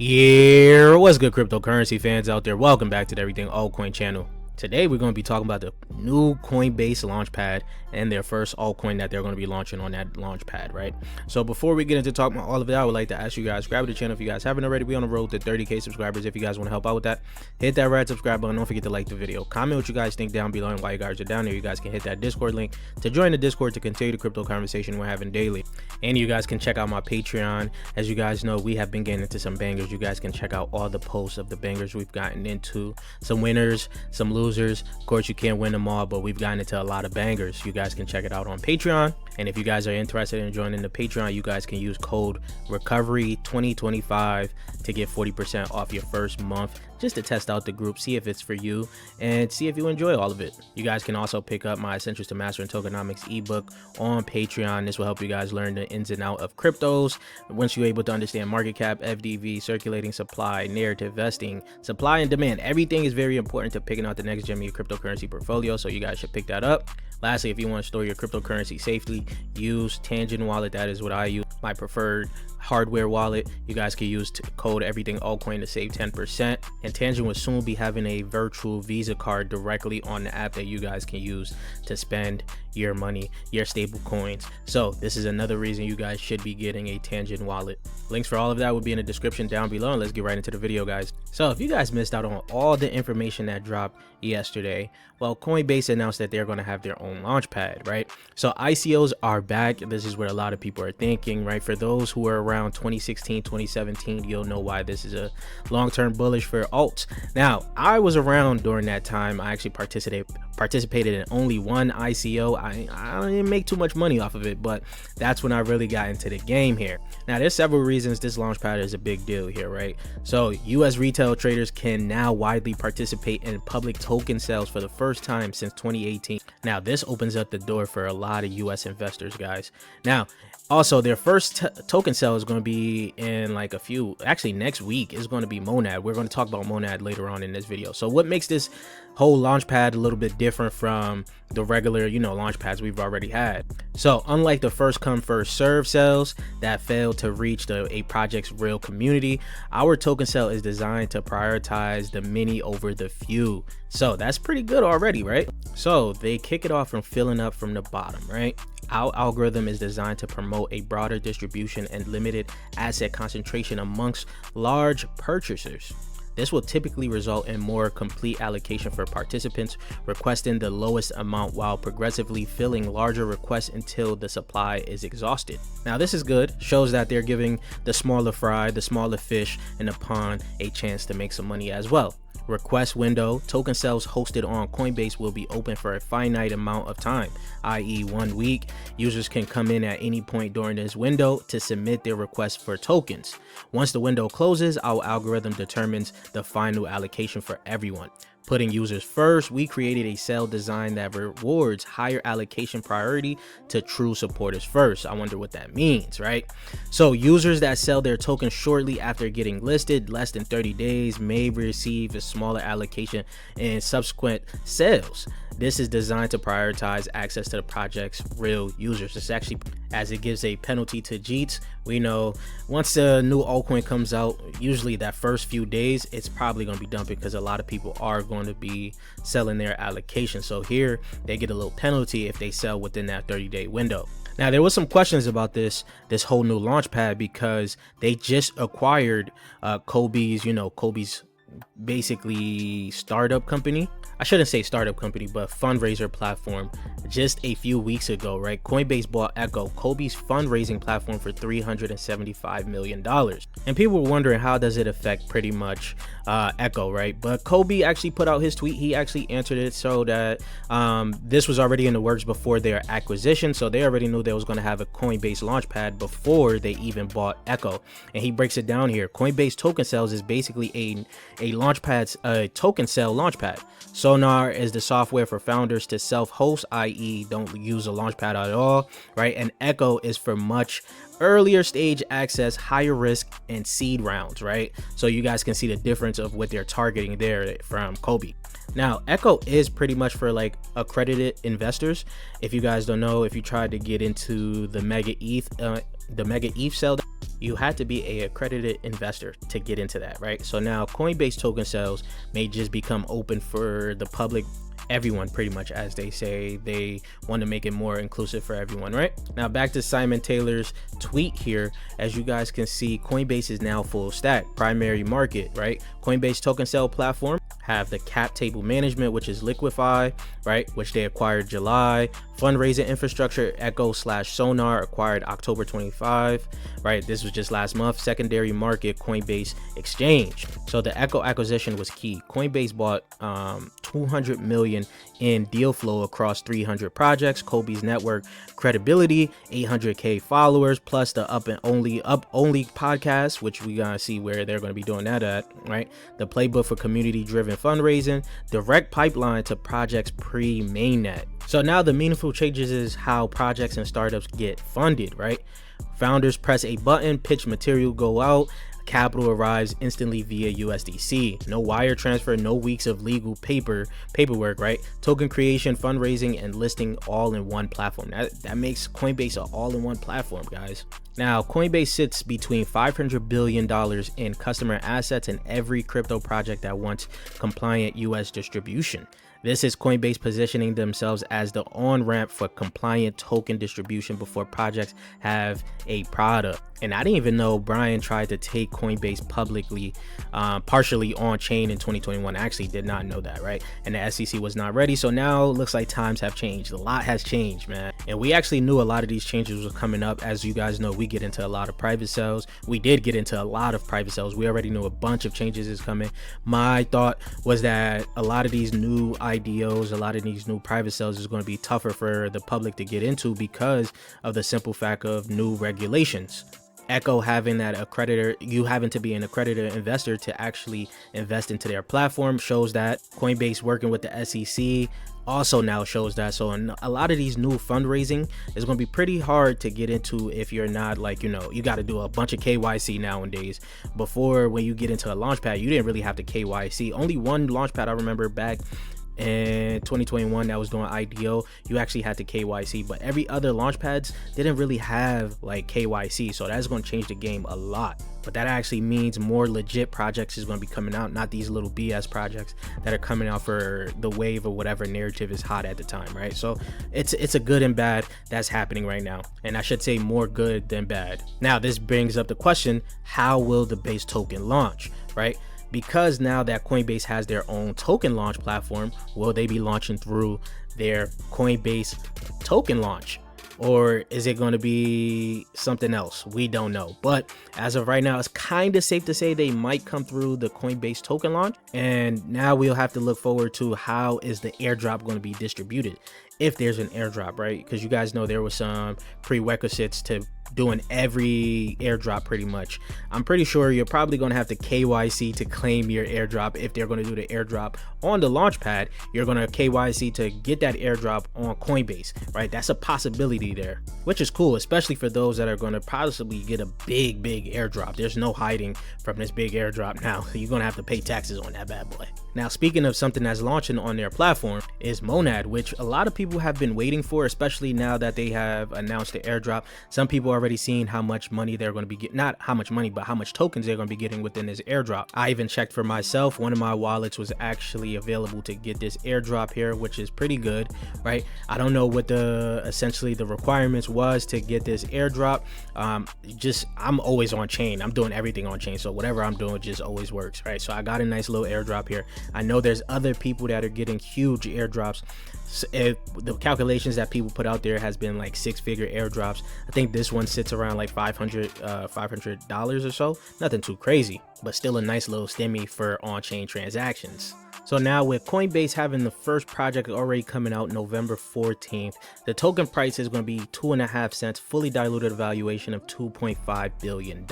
Yeah, what's good, cryptocurrency fans out there? Welcome back to the Everything Altcoin channel. Today we're going to be talking about the new Coinbase Launchpad and their first altcoin that they're going to be launching on that Launchpad, right? So before we get into talking about all of that, I would like to ask you guys, subscribe to the channel if you guys haven't already. We're on the road to 30k subscribers. If you guys want to help out with that, hit that red subscribe button. Don't forget to like the video. Comment what you guys think down below, and while you guys are down there, you guys can hit that Discord link to join the Discord to continue the crypto conversation we're having daily. And you guys can check out my Patreon. As you guys know, we have been getting into some bangers. You guys can check out all the posts of the bangers we've gotten into. Some winners, some losers. Of course, you can't win them all, but we've gotten into a lot of bangers. You guys can check it out on Patreon. And if you guys are interested in joining the Patreon, you guys can use code recovery2025 to get 40% off your first month, just to test out the group, see if it's for you, and see if you enjoy all of it. You guys can also pick up my Essentials to Mastering Tokenomics ebook on Patreon. This will help you guys learn the ins and out of cryptos. Once you're able to understand market cap, FDV, circulating supply, narrative vesting, supply and demand, everything is very important to picking out the next gem in your cryptocurrency portfolio, so you guys should pick that up. Lastly, if you want to store your cryptocurrency safely, use Tangent Wallet. That is what I use, my preferred hardware wallet. You guys can use code everything altcoin to save 10%. And Tangent will soon be having a virtual Visa card directly on the app that you guys can use to spend your money, your stable coins. So this is another reason you guys should be getting a Tangent wallet. Links for all of that will be in the description down below, and let's get right into the video, guys. So if you guys missed out on all the information that dropped yesterday, well, Coinbase announced that they're going to have their own launchpad, right? So ICOs are back. This is what a lot of people are thinking, right? For those who are around 2016, 2017, you'll know why this is a long-term bullish for alts. Now, I was around during that time. I actually participated in only one ICO. I didn't make too much money off of it, but that's when I really got into the game here. Now, there's several reasons this launchpad is a big deal here, right? So US retail traders can now widely participate in public token sales for the first time since 2018. Now, this opens up the door for a lot of US investors, guys. Now, also, their first token sale is going to be in like actually next week is going to be Monad. We're going to talk about Monad later on in this video. So what makes this whole launchpad a little bit different from the regular, launchpads we've already had? So unlike the first come first serve sales that failed to reach a project's real community, our token sale is designed to prioritize the many over the few. So that's pretty good already, right? So they kick it off from filling up from the bottom, right? Our algorithm is designed to promote a broader distribution and limited asset concentration amongst large purchasers. This will typically result in more complete allocation for participants requesting the lowest amount, while progressively filling larger requests until the supply is exhausted. Now, this is good, shows that they're giving the smaller fry, the smaller fish in the pond, a chance to make some money as well. Request window: token sales hosted on Coinbase will be open for a finite amount of time, i.e. 1 week. Users can come in at any point during this window to submit their request for tokens. Once the window closes, our algorithm determines the final allocation for everyone. Putting users first, we created a sale design that rewards higher allocation priority to true supporters first. I wonder what that means, right? So users that sell their tokens shortly after getting listed, less than 30 days, may receive a smaller allocation in subsequent sales. This is designed to prioritize access to the project's real users. It's actually, as it gives a penalty to JEETs. We know once a new altcoin comes out, usually that first few days, it's probably going to be dumping because a lot of people are going to be selling their allocation. So here they get a little penalty if they sell within that 30-day window. Now, there was some questions about this whole new launchpad because they just acquired Kobe's basically startup company. I shouldn't say startup company, but fundraiser platform just a few weeks ago, right? Coinbase bought Echo, Kobe's fundraising platform, for $375 million. And people were wondering, how does it affect pretty much Echo, right? But Kobe actually put out his tweet. He actually answered it, so that this was already in the works before their acquisition. So they already knew they was going to have a Coinbase Launchpad before they even bought Echo. And he breaks it down here. Coinbase Token Sales is basically a token sale launchpad. Sonar is the software for founders to self-host, i.e. don't use a launchpad at all, right? And Echo is for much earlier stage access, higher risk, and seed rounds, right? So you guys can see the difference of what they're targeting there from Kobe. Now, Echo is pretty much for like accredited investors. If you guys don't know, if you tried to get into the Mega ETH the mega ETH sale, you had to be a accredited investor to get into that, right? So now Coinbase token sales may just become open for the public, everyone pretty much, as they say. They want to make it more inclusive for everyone, right? Now back to Simon Taylor's tweet here. As you guys can see, Coinbase is now full stack, primary market, right? Coinbase token sale platform have the cap table management, which is Liquify, right, which they acquired July. Fundraising infrastructure, Echo/Sonar, acquired October 25, right? This was just last month. Secondary market, Coinbase Exchange. So the Echo acquisition was key. Coinbase bought 200 million in deal flow across 300 projects. Kobe's network credibility, 800k followers, plus the up only podcast, which we gotta see where they're going to be doing that at, right? The playbook for community driven fundraising, direct pipeline to projects pre-mainnet. So now the meaningful changes is how projects and startups get funded, right? Founders press a button, pitch material go out, capital arrives instantly via USDC. No wire transfer, no weeks of legal paperwork, right? Token creation, fundraising, and listing all in one platform. That makes Coinbase an all-in-one platform, guys. Now, Coinbase sits between $500 billion in customer assets in every crypto project that wants compliant US distribution. This is Coinbase positioning themselves as the on-ramp for compliant token distribution before projects have a product. And I didn't even know Brian tried to take Coinbase publicly, partially on chain in 2021. I actually did not know that, right? And the SEC was not ready. So now it looks like times have changed. A lot has changed, man. And we actually knew a lot of these changes were coming up. As you guys know, we get into a lot of private sales. We did get into a lot of private sales. We already knew a bunch of changes is coming. My thought was that a lot of these new IDOs, a lot of these new private sales is going to be tougher for the public to get into because of the simple fact of new regulations. Echo having that accreditor, you having to be an accredited investor to actually invest into their platform, shows that. Coinbase working with the SEC also now shows that. So a lot of these new fundraising is going to be pretty hard to get into if you're not, like, you know, you got to do a bunch of KYC nowadays. Before, when you get into a Launchpad, you didn't really have to KYC. Only one Launchpad I remember back in 2021 that was doing IDO, you actually had to KYC, but every other Launchpads didn't really have like KYC. So that's going to change the game a lot. But that actually means more legit projects is going to be coming out, not these little BS projects that are coming out for the wave or whatever narrative is hot at the time, right? So it's a good and bad that's happening right now, and I should say more good than bad. Now this brings up the question, how will the base token launch, right? Because now that Coinbase has their own token launch platform, will they be launching through their Coinbase token launch? Or is it going to be something else? We don't know. But as of right now, it's kind of safe to say they might come through the Coinbase token launch. And now we'll have to look forward to how is the airdrop going to be distributed, if there's an airdrop, right? Because you guys know there was some prerequisites to doing every airdrop pretty much. I'm pretty sure you're probably going to have to KYC to claim your airdrop. If they're going to do the airdrop on the Launchpad, you're going to KYC to get that airdrop on Coinbase, right? That's a possibility there, which is cool, especially for those that are going to possibly get a big airdrop. There's no hiding from this big airdrop now. You're going to have to pay taxes on that bad boy. Now, speaking of something that's launching on their platform is Monad, which a lot of people have been waiting for, especially now that they have announced the airdrop. Some people already seen how much money they're going to be getting, not how much money, but how much tokens they're going to be getting within this airdrop. I even checked for myself. One of my wallets was actually available to get this airdrop here, which is pretty good, right? I don't know what essentially the requirements was to get this airdrop. I'm always on chain. I'm doing everything on chain. So whatever I'm doing just always works, right? So I got a nice little airdrop here. I know there's other people that are getting huge airdrops. The calculations that people put out there has been like 6-figure airdrops. I think this one sits around like $500 or so. Nothing too crazy, but still a nice little stimmy for on-chain transactions. So now with Coinbase having the first project already coming out November 14th, the token price is going to be 2.5 cents, fully diluted valuation of $2.5 billion.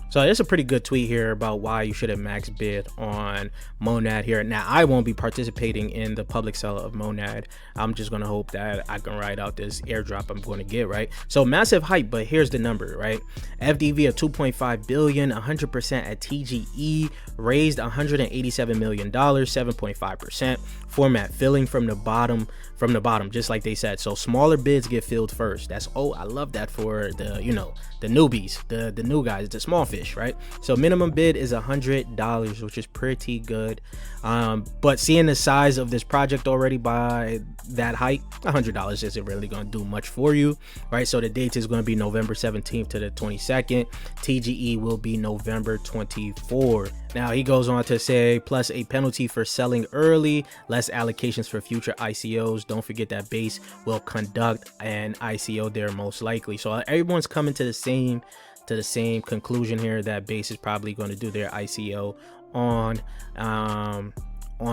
So it's a pretty good tweet here about why you should have max bid on Monad here. Now I won't be participating in the public sale of Monad. I'm just going to hope that I can ride out this airdrop I'm going to get, right? So massive hype, but here's the number, right? FDV of 2.5 billion, 100% at TGE, raised $187 million, 7 7.5%. Format filling from the bottom, just like they said. So smaller bids get filled first. That's, oh, I love that for the, you know, the newbies, the new guys, the small fish, right? So minimum bid is $100, which is pretty good. But seeing the size of this project already by that height, $100 isn't really going to do much for you, right? So the date is going to be November 17th to the 22nd. TGE will be November 24th. Now he goes on to say, plus a penalty for selling early, less allocations for future ICOs. Don't forget that Base will conduct an ICO there most likely. So everyone's coming to the same conclusion here, that Base is probably going to do their ICO on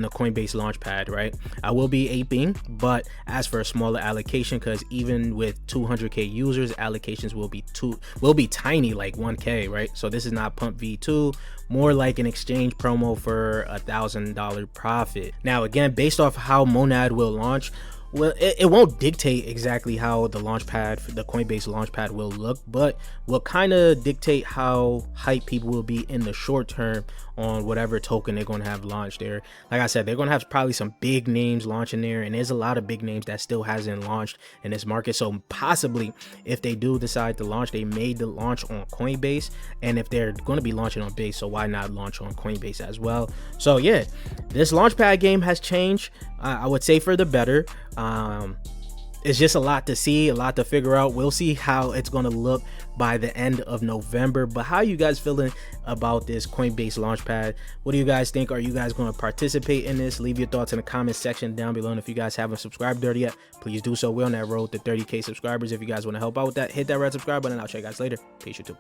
the Coinbase Launchpad, right? I will be aping, but as for a smaller allocation, because even with 200k users, allocations will be tiny, like 1k, right? So this is not pump v2, more like an exchange promo for $1,000 profit. Now again, based off how Monad will launch, well, it won't dictate exactly how the Launchpad, the Coinbase Launchpad will look, but will kind of dictate how hype people will be in the short term on whatever token they're going to have launched there. Like I said, they're going to have probably some big names launching there, and there's a lot of big names that still hasn't launched in this market. So possibly if they do decide to launch, they made the launch on Coinbase, and if they're going to be launching on Base, so why not launch on Coinbase as well? So yeah, this Launchpad game has changed, I would say, for the better. It's just a lot to see, a lot to figure out. We'll see how it's going to look by the end of November. But how are you guys feeling about this Coinbase Launchpad? What do you guys think? Are you guys going to participate in this? Leave your thoughts in the comment section down below. And if you guys haven't subscribed already yet, please do so. We're on that road to 30k subscribers. If you guys want to help out with that, hit that red subscribe button. I'll check you guys later. Peace, YouTube.